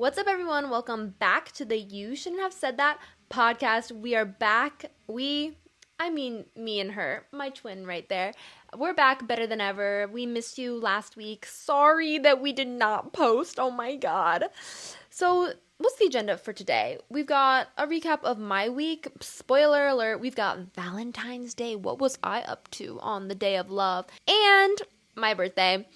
What's up, everyone? Welcome back to the You Shouldn't Have Said That podcast. We are back. Me and her, my twin right there. We're back better than ever. We missed you last week. Sorry that we did not post. Oh my god. So, what's the agenda for today? We've got a recap of my week. Spoiler alert, we've got Valentine's Day. What was I up to on the day of love? And my birthday.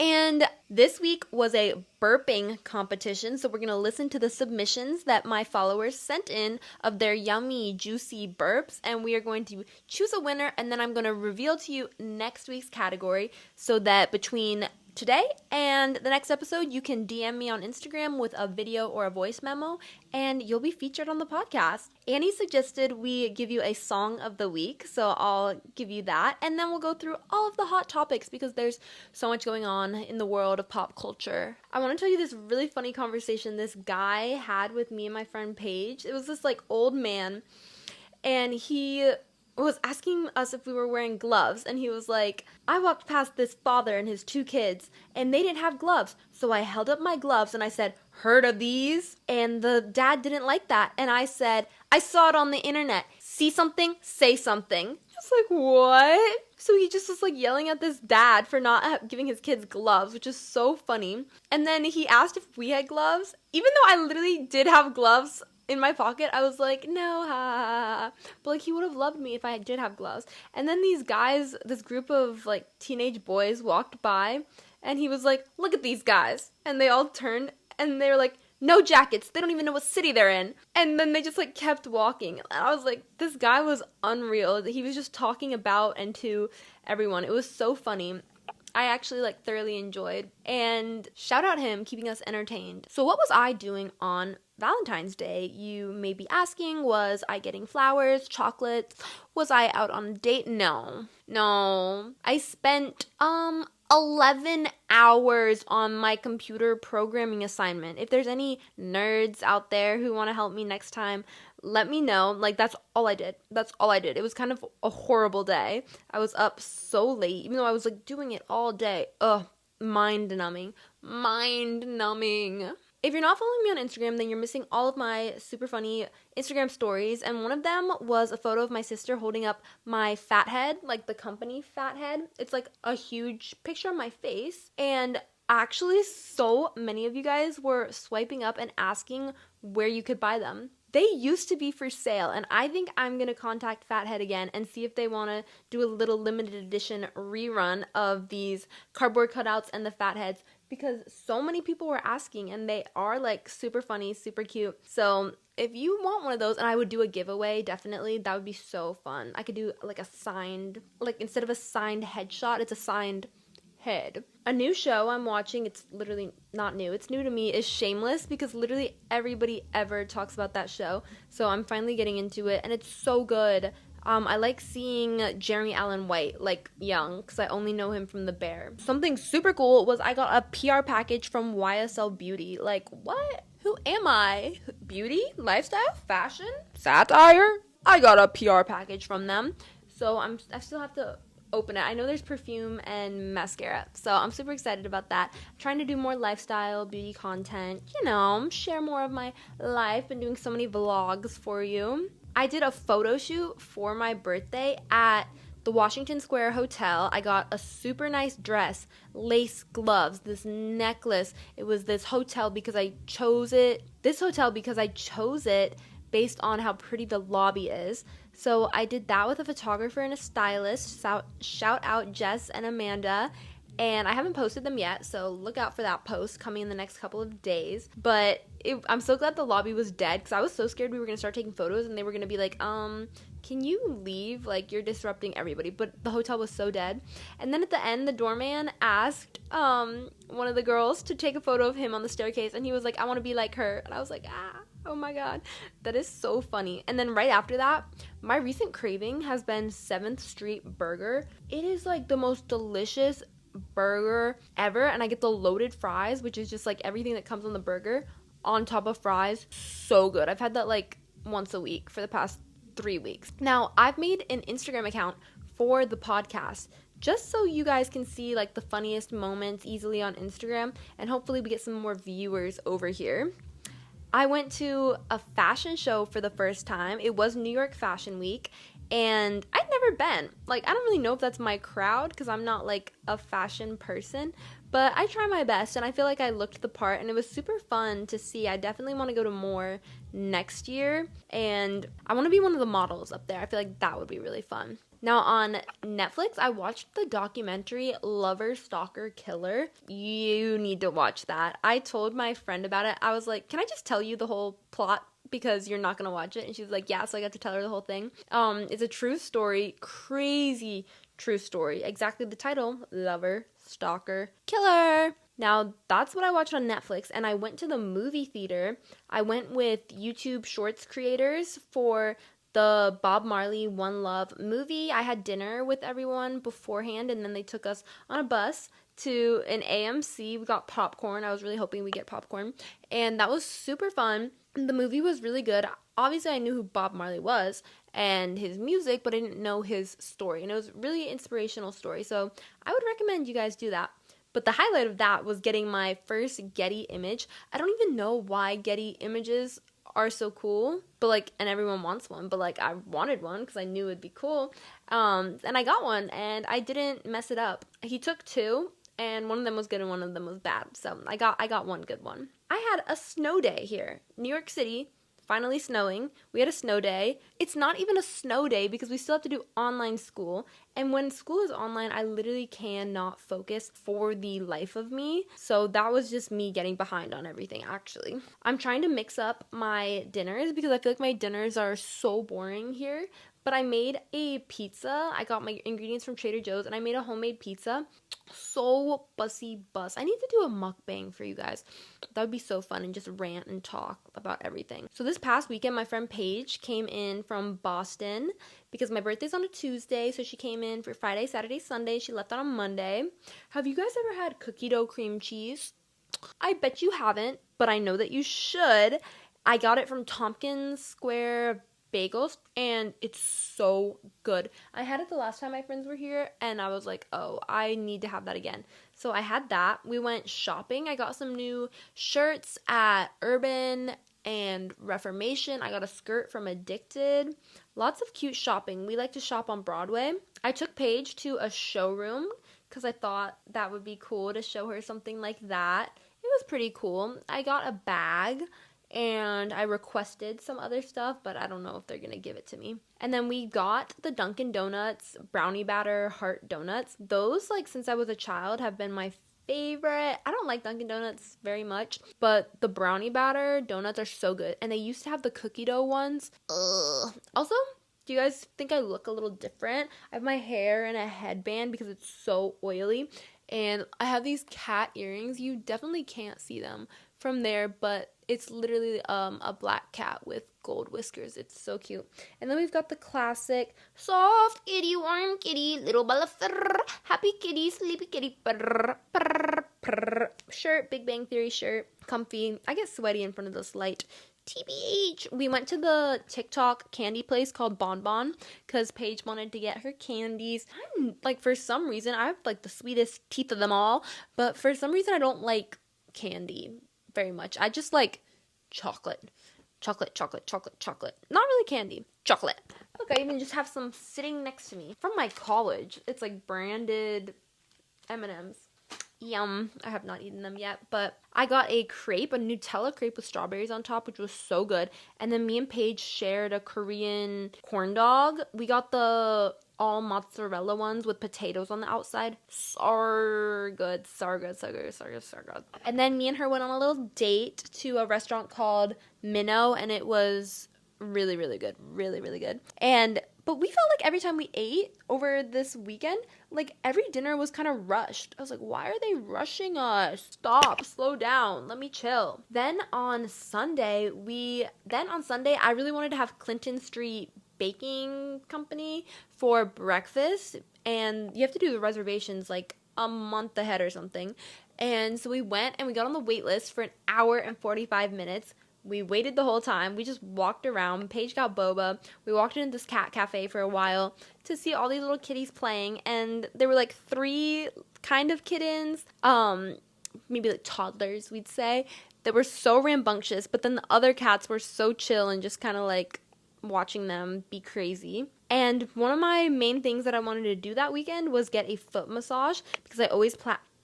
And this week was a burping competition, so we're going to listen to the submissions that my followers sent in of their yummy, juicy burps, and we are going to choose a winner, and then I'm going to reveal to you next week's category so that between today and the next episode, you can DM me on Instagram with a video or a voice memo, and you'll be featured on the podcast. Annie suggested we give you a song of the week, so I'll give you that, and then we'll go through all of the hot topics because there's so much going on in the world of pop culture. I want to tell you this really funny conversation this guy had with me and my friend Paige. It was this old man, and he was asking us if we were wearing gloves, and he was like, I walked past this father and his two kids, and they didn't have gloves, so I held up my gloves and I said, heard of these? And the dad didn't like that, and I said, I saw it on the internet. See something? Say something. Just what? So he just was yelling at this dad for not giving his kids gloves, which is so funny. And then he asked if we had gloves, even though I literally did have gloves in my pocket. I was like, no, ha, ha, ha. But he would have loved me if I did have gloves. And then these guys, this group of teenage boys walked by, and he was like, look at these guys. And they all turned, and they were like, no jackets, they don't even know what city they're in. And then they just kept walking. And I was like, this guy was unreal. He was just talking about and to everyone. It was so funny. I actually thoroughly enjoyed, and shout out him keeping us entertained. So what was I doing on Valentine's Day? You may be asking, was I getting flowers, chocolates? Was I out on a date? No. I spent 11 hours on my computer programming assignment. If there's any nerds out there who want to help me next time, let me know. That's all I did. It was kind of a horrible day. I was up so late, even though I was doing it all day. Ugh, mind numbing. If you're not following me on Instagram, then you're missing all of my super funny Instagram stories, and one of them was a photo of my sister holding up my fat head, the company fat head. It's a huge picture of my face, and actually so many of you guys were swiping up and asking where you could buy them. They used to be for sale, and I think I'm going to contact Fathead again and see if they want to do a little limited edition rerun of these cardboard cutouts and the Fatheads, because so many people were asking, and they are super funny, super cute. So if you want one of those, and I would do a giveaway, definitely, that would be so fun. I could do a signed, instead of a signed headshot, it's a signed head. A new show I'm watching, it's literally not new, it's new to me, is Shameless, because literally everybody ever talks about that show. So I'm finally getting into it, and it's so good. I like seeing Jeremy Allen White, young, because I only know him from The Bear. Something super cool was I got a PR package from YSL Beauty. What? Who am I? Beauty? Lifestyle? Fashion? Satire? I got a PR package from them. So I still have to open it. I know there's perfume and mascara, so I'm super excited about that. I'm trying to do more lifestyle, beauty content, share more of my life. Been doing so many vlogs for you. I did a photo shoot for my birthday at the Washington Square Hotel. I got a super nice dress, lace gloves, this necklace. It was this hotel because I chose it based on how pretty the lobby is. So I did that with a photographer and a stylist. Shout out Jess and Amanda. And I haven't posted them yet, so look out for that post coming in the next couple of days. But I'm so glad the lobby was dead, because I was so scared we were going to start taking photos and they were going to be can you leave? You're disrupting everybody. But the hotel was so dead. And then at the end, the doorman asked one of the girls to take a photo of him on the staircase, and he was like, I want to be like her. And I was like, oh my god, that is so funny. And then right after that, my recent craving has been 7th Street Burger. It is the most delicious burger ever, and I get the loaded fries, which is just everything that comes on the burger on top of fries. So good. I've had that once a week for the past 3 weeks. Now, I've made an Instagram account for the podcast just so you guys can see the funniest moments easily on Instagram, and hopefully we get some more viewers over here. I went to a fashion show for the first time. It was New York Fashion Week, and I'd never been. Like, I don't really know if that's my crowd because I'm not like a fashion person, but I try my best, and I feel like I looked the part, and it was super fun to see. I definitely want to go to more next year, and I want to be one of the models up there. I feel like that would be really fun. Now on Netflix, I watched the documentary Lover, Stalker, Killer. You need to watch that. I told my friend about it. I was like, can I just tell you the whole plot? Because you're not going to watch it. And she was like, yeah, so I got to tell her the whole thing. It's a true story, crazy true story. Exactly the title, Lover, Stalker, Killer. Now, that's what I watched on Netflix, and I went to the movie theater. I went with YouTube Shorts creators for the Bob Marley One Love movie. I had dinner with everyone beforehand, and then they took us on a bus to an AMC. We got popcorn. I was really hoping we get popcorn, and that was super fun. The movie was really good. Obviously, I knew who Bob Marley was and his music, but I didn't know his story, and it was a really inspirational story, so I would recommend you guys do that. But the highlight of that was getting my first Getty image. I don't even know why Getty images are so cool, but like, and everyone wants one, but like, I wanted one because I knew it'd be cool, and I got one, and I didn't mess it up. He took two, and one of them was good and one of them was bad, so I got one good one. I had a snow day here, New York City. Finally snowing. We had a snow day. It's not even a snow day because we still have to do online school. And when school is online, I literally cannot focus for the life of me. So that was just me getting behind on everything, actually. I'm trying to mix up my dinners because I feel like my dinners are so boring here. But I made a pizza. I got my ingredients from Trader Joe's and I made a homemade pizza. So bussy bus. I need to do a mukbang for you guys. That would be so fun and just rant and talk about everything. So this past weekend, my friend Paige came in from Boston because my birthday's on a Tuesday. So she came in for Friday, Saturday, Sunday. She left on a Monday. Have you guys ever had cookie dough cream cheese? I bet you haven't, but I know that you should. I got it from Tompkins Square Bagels, and it's so good. I had it the last time my friends were here, and I was like, oh, I need to have that again. So I had that. We went shopping. I got some new shirts at Urban and Reformation. I got a skirt from Addicted. Lots of cute shopping. We like to shop on Broadway. I took Paige to a showroom because I thought that would be cool to show her something like that. It was pretty cool. I got a bag. And I requested some other stuff, but I don't know if they're going to give it to me. And then we got the Dunkin' Donuts brownie batter heart donuts. Those, like, since I was a child, have been my favorite. I don't like Dunkin' Donuts very much, but the brownie batter donuts are so good. And they used to have the cookie dough ones. Ugh. Also, do you guys think I look a little different? I have my hair in a headband because it's so oily. And I have these cat earrings. You definitely can't see them from there, but it's literally a black cat with gold whiskers. It's so cute. And then we've got the classic soft kitty, warm kitty, little ball of fur, happy kitty, sleepy kitty, purr, purr, purr. Shirt, Big Bang Theory shirt, comfy. I get sweaty in front of this light. TBH. We went to the TikTok candy place called Bon Bon because Paige wanted to get her candies. I'm like, for some reason, I have like the sweetest teeth of them all, but for some reason I don't like candy very much. I just like chocolate. Chocolate. Not really candy. Chocolate. Look, I even just have some sitting next to me from my college. It's like branded M&Ms. Yum. I have not eaten them yet, but I got a crepe, a Nutella crepe with strawberries on top, which was so good. And then me and Paige shared a Korean corn dog. We got the all mozzarella ones with potatoes on the outside. So good. And then me and her went on a little date to a restaurant called Minnow, and it was really, really good. Really, really good. But we felt like every time we ate over this weekend, like every dinner was kind of rushed. I was like, why are they rushing us? Stop, slow down, let me chill. Then on Sunday, I really wanted to have Clinton Street Baking Company for breakfast, and you have to do the reservations like a month ahead or something. And so we went and we got on the wait list for an hour and 45 minutes. We waited the whole time. We just walked around. Paige got boba. We walked into this cat cafe for a while to see all these little kitties playing. And there were like 3 kind of kittens, maybe like toddlers, we'd say. that were so rambunctious, but then the other cats were so chill and just kind of like watching them be crazy. And one of my main things that I wanted to do that weekend was get a foot massage, because I always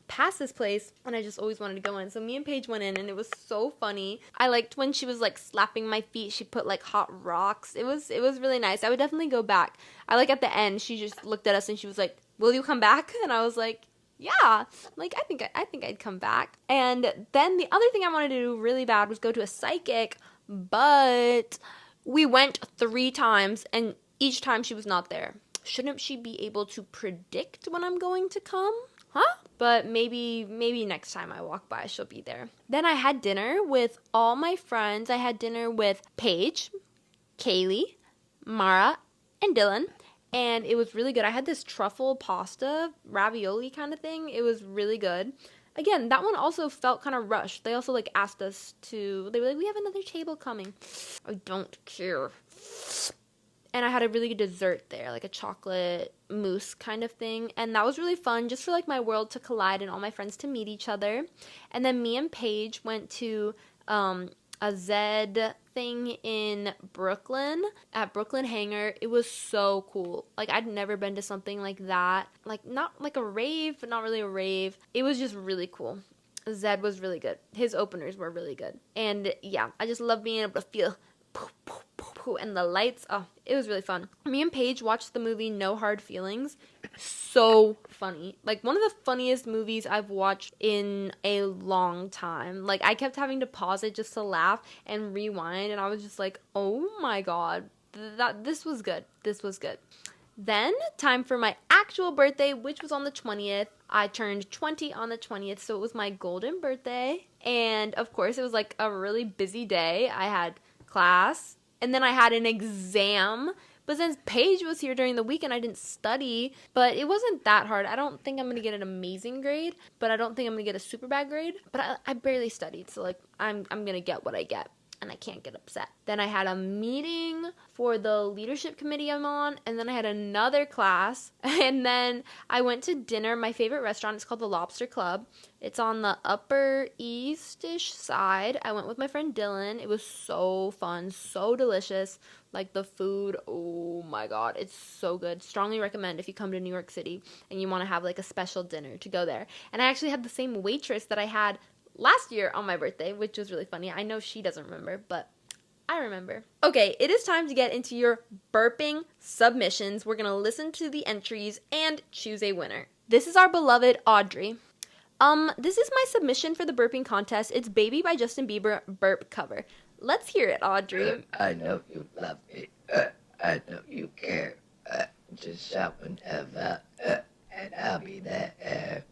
pass this place and I just always wanted to go in. So me and Paige went in and it was so funny. I liked when she was like slapping my feet. She put like hot rocks. It was really nice. I would definitely go back. I like at the end she just looked at us and she was like, "Will you come back?" And I was like, yeah, like I think I'd come back. And then the other thing I wanted to do really bad was go to a psychic, but we went 3 times and each time she was not there. Shouldn't she be able to predict when I'm going to come? Huh? But maybe next time I walk by, she'll be there. Then I had dinner with all my friends. I had dinner with Paige, Kaylee, Mara, and Dylan. And it was really good. I had this truffle pasta, ravioli kind of thing. It was really good. Again, that one also felt kind of rushed. They also like asked us to, they were like, "We have another table coming." I don't care. And I had a really good dessert there, like a chocolate mousse kind of thing. And that was really fun, just for like my world to collide and all my friends to meet each other. And then me and Paige went to a Zed thing in Brooklyn, at Brooklyn Hangar. It was so cool. Like, I'd never been to something like that. Like, not like a rave, but not really a rave. It was just really cool. Zed was really good. His openers were really good. And yeah, I just love being able to feel poof, poof, poof, poof, and the lights. Oh, it was really fun. Me and Paige watched the movie No Hard Feelings. So funny. Like, one of the funniest movies I've watched in a long time. Like, I kept having to pause it just to laugh and rewind, and I was just like, oh my god, this was good. This was good. Then, time for my actual birthday, which was on the 20th. I turned 20 on the 20th, so it was my golden birthday. And, of course, it was, like, a really busy day. I had class, and then I had an exam. But since Paige was here during the weekend, I didn't study. But it wasn't that hard. I don't think I'm going to get an amazing grade, but I don't think I'm going to get a super bad grade. But I barely studied, so, like, I'm going to get what I get. And I can't get upset. Then I had a meeting for the leadership committee I'm on, and then I had another class, and then I went to dinner. My favorite restaurant is called the Lobster Club. It's on the Upper East-ish side. I went with my friend Dylan. It was so fun, so delicious. Like, the food, oh my god, it's so good. Strongly recommend if you come to New York City and you want to have like a special dinner to go there. And I actually had the same waitress that I had last year on my birthday, which was really funny. I know she doesn't remember, but I remember. Okay, it is time to get into your burping submissions. We're going to listen to the entries and choose a winner. This is our beloved Audrey. This is my submission for the burping contest. It's Baby by Justin Bieber burp cover. Let's hear it, Audrey. I know you love me. I know you care. Just shout whenever, and I'll be there.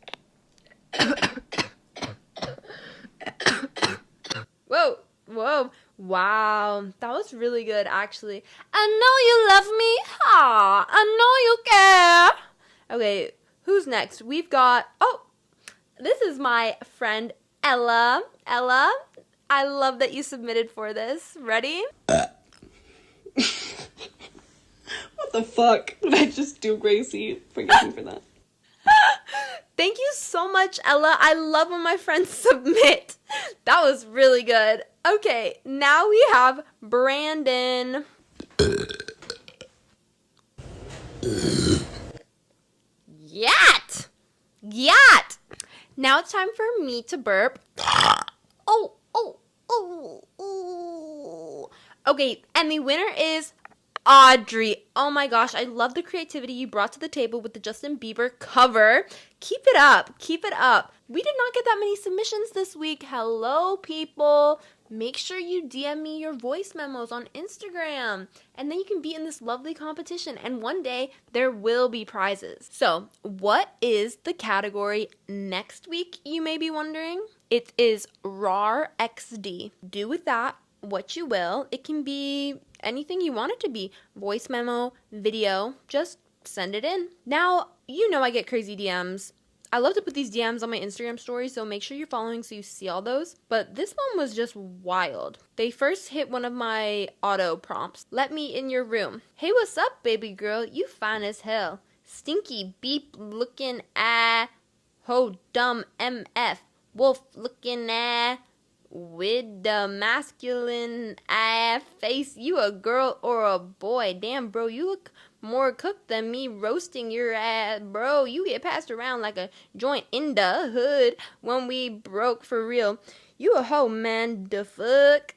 Whoa. Wow, that was really good, actually. I know you love me. Ah, I know you care. Okay, who's next? We've got, this is my friend Ella. Ella, I love that you submitted for this. Ready? What the fuck did I just do, Gracie? Forgive me for that. Thank you so much, Ella. I love when my friends submit. That was really good. Okay, now we have Brandon. Yat! Now it's time for me to burp. Oh. Okay, and the winner is Audrey. Oh my gosh, I love the creativity you brought to the table with the Justin Bieber cover. Keep it up. We did not get that many submissions this week. Hello, people. Make sure you DM me your voice memos on Instagram, and then you can be in this lovely competition, and one day there will be prizes. So, what is the category next week, you may be wondering? It is RAR XD. Do with that what you will. It can be anything you want it to be. Voice memo, video, just send it in. Now, you know I get crazy DMs. I love to put these DMs on my Instagram stories, so make sure you're following so you see all those. But this one was just wild. They first hit one of my auto prompts. Let me in your room. Hey, what's up, baby girl? You fine as hell. Stinky beep looking ho dumb MF. Wolf looking with the masculine ass face. You a girl or a boy? Damn, bro, you look more cooked than me roasting your ass, bro. You get passed around like a joint in the hood when we broke for real. You a hoe, man, the fuck?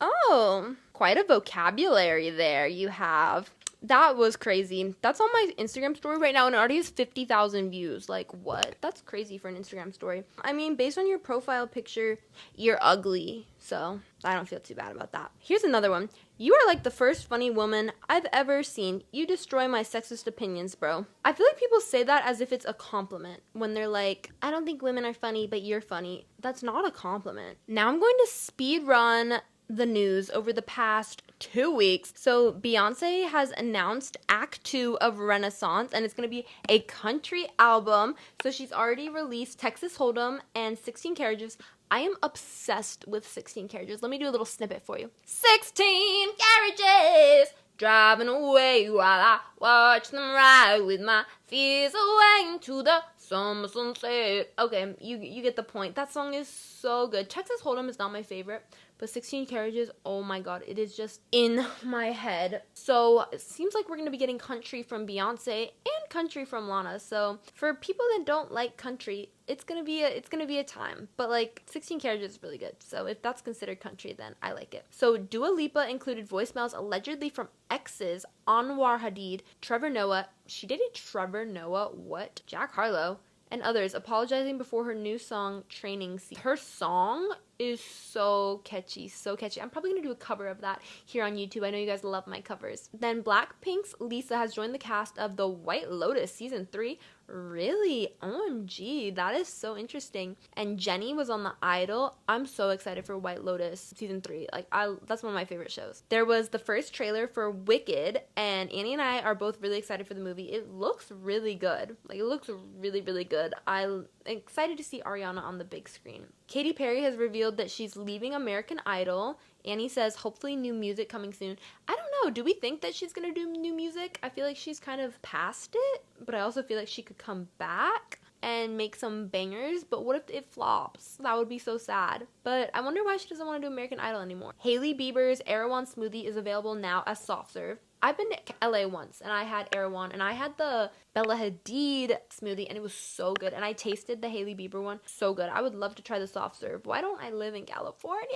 Oh, quite a vocabulary there you have. That was crazy. That's on my Instagram story right now, and it already has 50,000 views. Like, what? That's crazy for an Instagram story. I mean, based on your profile picture, you're ugly, so I don't feel too bad about that. Here's another one. You are like the first funny woman I've ever seen. You destroy my sexist opinions, bro. I feel like people say that as if it's a compliment when they're like, I don't think women are funny, but you're funny. That's not a compliment. Now I'm going to speed run the news over the past 2 weeks. So Beyonce has announced Act 2 of Renaissance, and it's going to be a country album. So she's already released Texas Hold'em and 16 Carriages. I am obsessed with 16 Carriages. Let me do a little snippet for you. 16 carriages driving away while I watch them ride with my fears away into the summer sunset. Okay, you get the point. That song is so good. Texas Hold'em is not my favorite, but 16 Carriages, oh my god, it is just in my head. So it seems like we're going to be getting country from Beyonce and country from Lana. So for people that don't like country, it's gonna be a time. But like 16 Carriages is really good. So if that's considered country, then I like it. So Dua Lipa included voicemails allegedly from exes Anwar Hadid, Trevor Noah. She dated Trevor Noah, what? Jack Harlow, and others, apologizing before her new song, Training Season. Her song is so catchy, so catchy. I'm probably going to do a cover of that here on YouTube. I know you guys love my covers. Then Blackpink's Lisa has joined the cast of The White Lotus Season 3. Really? OMG, that is so interesting. And Jennie was on The Idol. I'm so excited for White Lotus Season 3. Like, that's one of my favorite shows. There was the first trailer for Wicked, and Annie and I are both really excited for the movie. It looks really good. Like, it looks really, really good. I'm excited to see Ariana on the big screen. Katy Perry has revealed that she's leaving American Idol. Annie says, hopefully new music coming soon. I don't know. Do we think that she's going to do new music? I feel like she's kind of past it, but I also feel like she could come back and make some bangers. But what if it flops? That would be so sad. But I wonder why she doesn't want to do American Idol anymore. Hailey Bieber's Erewhon smoothie is available now as soft serve. I've been to LA once, and I had Erewhon, and I had the Bella Hadid smoothie, and it was so good. And I tasted the Hailey Bieber one. So good. I would love to try the soft serve. Why don't I live in California?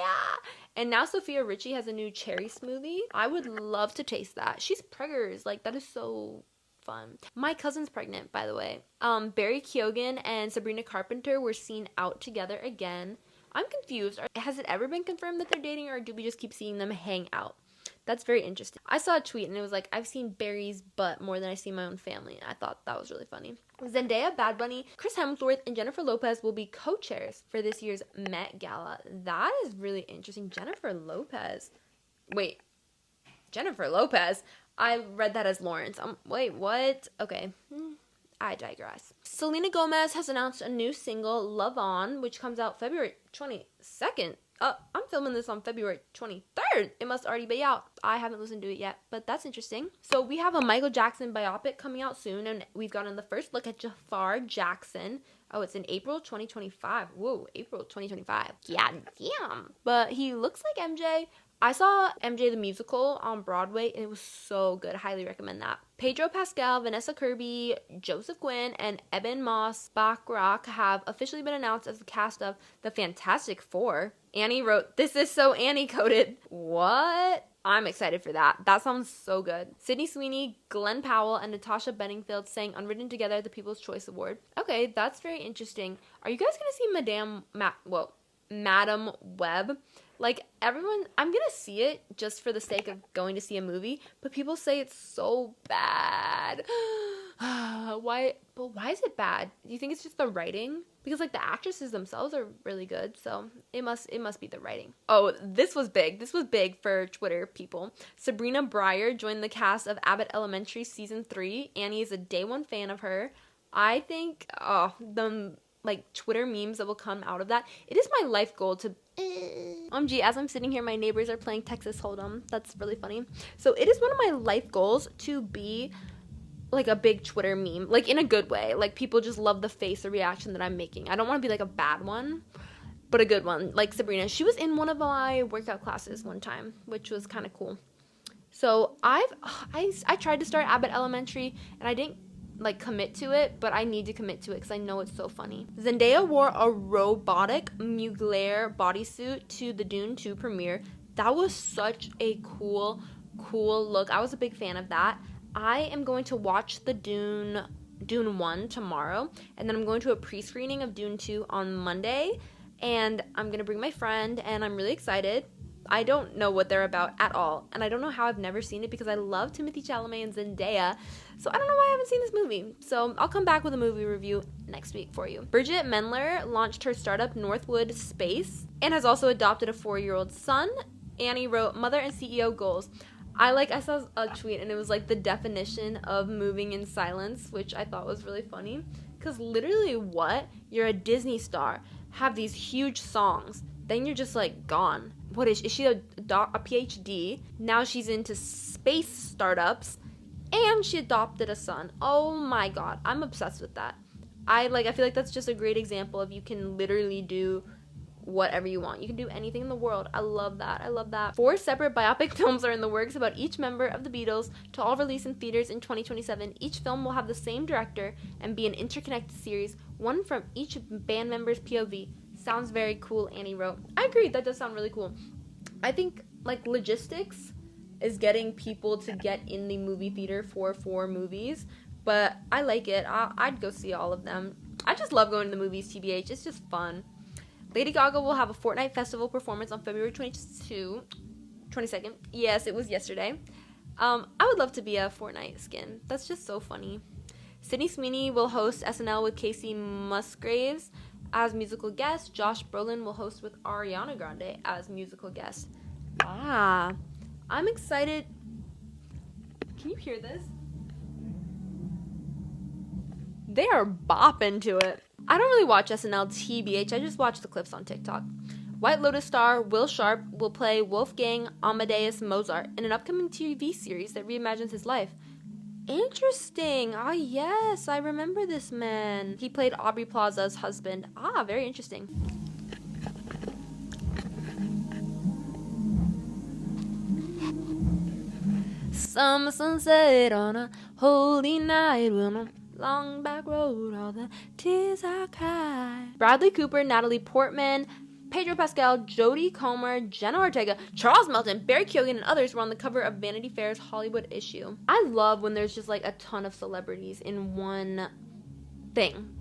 And now Sophia Richie has a new cherry smoothie. I would love to taste that. She's preggers. Like, that is so fun. My cousin's pregnant, by the way. Barry Keoghan and Sabrina Carpenter were seen out together again. I'm confused. Has it ever been confirmed that they're dating, or do we just keep seeing them hang out? That's very interesting. I saw a tweet and it was like, I've seen Barry's butt more than I see my own family. And I thought that was really funny. Zendaya, Bad Bunny, Chris Hemsworth, and Jennifer Lopez will be co-chairs for this year's Met Gala. That is really interesting. Jennifer Lopez. Wait. Jennifer Lopez? I read that as Lawrence. Wait, what? Okay. I digress. Selena Gomez has announced a new single, Love On, which comes out February 22nd. I'm filming this on February 23rd. It must already be out. I haven't listened to it yet, but that's interesting. So we have a Michael Jackson biopic coming out soon, and we've gotten the first look at Jafar Jackson. Oh, it's in April 2025. Whoa, April 2025. Yeah, damn. But he looks like MJ. I saw MJ the Musical on Broadway, and it was so good. I highly recommend that. Pedro Pascal, Vanessa Kirby, Joseph Quinn, and Eben Moss-Bachrach have officially been announced as the cast of The Fantastic Four. Annie wrote, "This is so Annie-coded." What? I'm excited for that. That sounds so good. Sydney Sweeney, Glenn Powell, and Natasha Bedingfield sang Unwritten together at the People's Choice Award. Okay, that's very interesting. Are you guys going to see Madam Web? Like, everyone, I'm gonna see it just for the sake of going to see a movie, but people say it's so bad. Why is it bad? Do you think it's just the writing? Because, like, the actresses themselves are really good, so it must be the writing. Oh, this was big. This was big for Twitter people. Sabrina Breyer joined the cast of Abbott Elementary Season 3. Annie is a day one fan of her. I think, the, like, Twitter memes that will come out of that. It is my life goal to... as I'm sitting here, my neighbors are playing Texas Hold'em. That's really funny. So it is one of my life goals to be like a big Twitter meme, like in a good way. Like, people just love the face or reaction that I'm making. I don't want to be like a bad one. but a good one, like Sabrina. She was in one of my workout classes one time, which was kind of cool. So I tried to start Abbott Elementary, and I didn't like commit to it, but I need to commit to it because I know it's so funny. Zendaya wore a robotic Mugler bodysuit to the Dune 2 premiere. That was such a cool look. I was a big fan of that. I am going to watch the Dune 1 tomorrow, and then I'm going to a pre-screening of Dune 2 on Monday, and I'm going to bring my friend, and I'm really excited. I don't know what they're about at all, and I don't know how I've never seen it because I love Timothée Chalamet and Zendaya, so I don't know why I haven't seen this movie. So I'll come back with a movie review next week for you. Bridget Mendler launched her startup Northwood Space and has also adopted a 4-year-old son. Annie wrote, "Mother and CEO goals." I saw a tweet and it was like the definition of moving in silence, which I thought was really funny. Because literally what? You're a Disney star, have these huge songs, then you're just like gone. What is she a PhD? Now she's into space startups and she adopted a son. Oh my god, I'm obsessed with that. I feel like that's just a great example of you can literally do whatever you want. You can do anything in the world. I love that. 4 separate biopic films are in the works about each member of the Beatles to all release in theaters in 2027. Each film will have the same director and be an interconnected series, one from each band member's POV. Sounds very cool, Annie wrote. I agree, that does sound really cool. I think logistics is getting people to get in the movie theater for 4 movies, but I like it. I'd go see all of them. I just love going to the movies, TBH. It's just fun. Lady Gaga will have a Fortnite festival performance on February 22nd. Yes, it was yesterday. I would love to be a Fortnite skin. That's just so funny. Sydney Sweeney will host SNL with Casey Musgraves as musical guest. Josh Brolin will host with Ariana Grande as musical guest. I'm excited. Can you hear this? They are bopping to it. I don't really watch SNL, TBH. I just watch the clips on TikTok. White Lotus star Will Sharp will play Wolfgang Amadeus Mozart in an upcoming TV series that reimagines his life. Interesting. Yes, I remember this man. He played Aubrey Plaza's husband. Very interesting. Summer sunset on a holy night, long back road, all the tears I cried. Bradley Cooper, Natalie Portman, Pedro Pascal, Jodie Comer, Jenna Ortega, Charles Melton, Barry Keoghan, and others were on the cover of Vanity Fair's Hollywood issue. I love when there's just a ton of celebrities in one thing.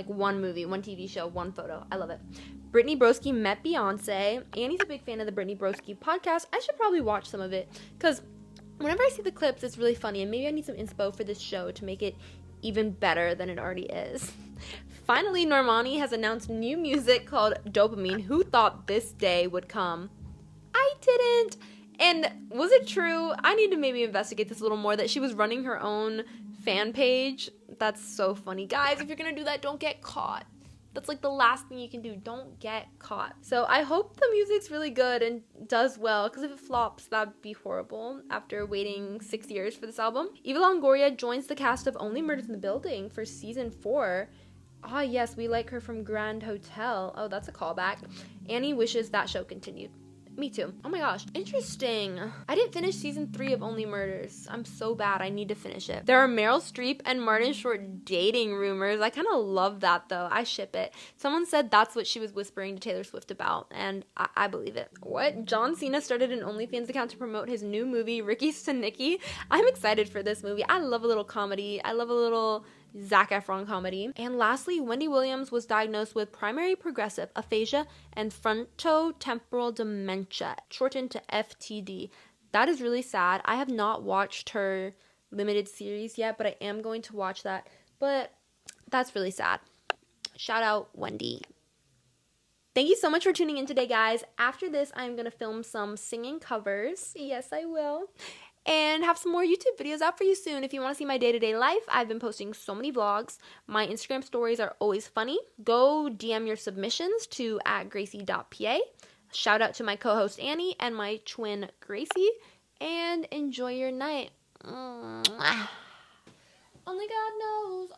One movie, one TV show, one photo. I love it. Brittany Broski met Beyonce. Annie's a big fan of the Brittany Broski podcast. I should probably watch some of it because whenever I see the clips, it's really funny, and maybe I need some inspo for this show to make it even better than it already is. Finally, Normani has announced new music called Dopamine. Who thought this day would come? I didn't. And was it true? I need to maybe investigate this a little more, that she was running her own fan page. That's so funny. Guys, if you're gonna do that, don't get caught. That's the last thing you can do. Don't get caught. So I hope the music's really good and does well, because if it flops, that'd be horrible after waiting 6 years for this album. Eva Longoria joins the cast of Only Murders in the Building for season 4. Yes, we like her from Grand Hotel. Oh, that's a callback. Annie wishes that show continued. Me too. Oh my gosh. Interesting. I didn't finish season 3 of Only Murders. I'm so bad. I need to finish it. There are Meryl Streep and Martin Short dating rumors. I kind of love that though. I ship it. Someone said that's what she was whispering to Taylor Swift about, and I believe it. What? John Cena started an OnlyFans account to promote his new movie, Ricky's to Nikki. I'm excited for this movie. I love a little comedy. I love a little Zac Efron comedy. And lastly, Wendy Williams was diagnosed with primary progressive aphasia and frontotemporal dementia, shortened to FTD. That is really sad. I have not watched her limited series yet, but I am going to watch that. But that's really sad. Shout out Wendy. Thank you so much for tuning in today, guys. After this, I'm going to film some singing covers. Yes, I will. And have some more YouTube videos out for you soon. If you want to see my day-to-day life, I've been posting so many vlogs. My Instagram stories are always funny. Go DM your submissions to @gracie.pa. Shout out to my co-host Annie and my twin Gracie. And enjoy your night. Only God knows.